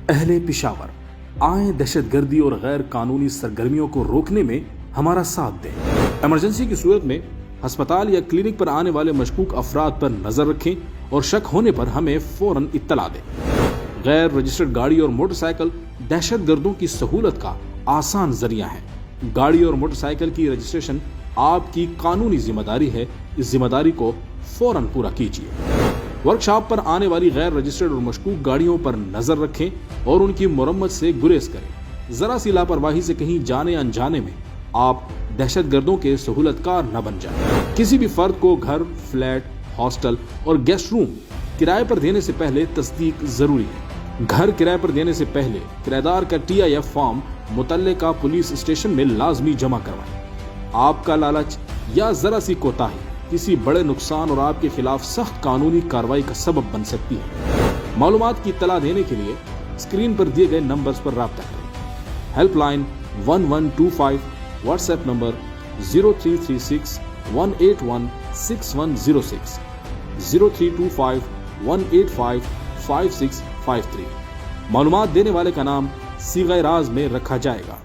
اہل پشاور، آئیں دہشت گردی اور غیر قانونی سرگرمیوں کو روکنے میں ہمارا ساتھ دیں۔ ایمرجنسی کی صورت میں ہسپتال یا کلینک پر آنے والے مشکوک افراد پر نظر رکھیں اور شک ہونے پر ہمیں فوراً اطلاع دیں۔ غیر رجسٹرڈ گاڑی اور موٹر سائیکل دہشت گردوں کی سہولت کا آسان ذریعہ ہے۔ گاڑی اور موٹر سائیکل کی رجسٹریشن آپ کی قانونی ذمہ داری ہے، اس ذمہ داری کو فوراً پورا کیجیے۔ ورکشاپ پر آنے والی غیر رجسٹرڈ اور مشکوک گاڑیوں پر نظر رکھیں اور ان کی مرمت سے گریز کریں۔ ذرا سی لاپرواہی سے کہیں جانے انجانے میں آپ دہشت گردوں کے سہولت کار نہ بن جائیں۔ کسی بھی فرد کو گھر، فلیٹ، ہاسٹل اور گیسٹ روم کرائے پر دینے سے پہلے تصدیق ضروری ہے۔ گھر کرائے پر دینے سے پہلے کرایہ دار کا TIF فارم متعلقہ پولیس اسٹیشن میں لازمی جمع کروائیں۔ آپ کا لالچ یا ذرا سی کوتاہی کسی بڑے نقصان اور آپ کے خلاف سخت قانونی کارروائی کا سبب بن سکتی ہے۔ معلومات کی اطلاع دینے کے لیے اسکرین پر دیے گئے نمبرز پر رابطہ کریں۔ Help line 1125، what's app number 0336 181 6106، 0325 185 5653۔ معلومات دینے والے کا نام صیغہ راز میں رکھا جائے گا۔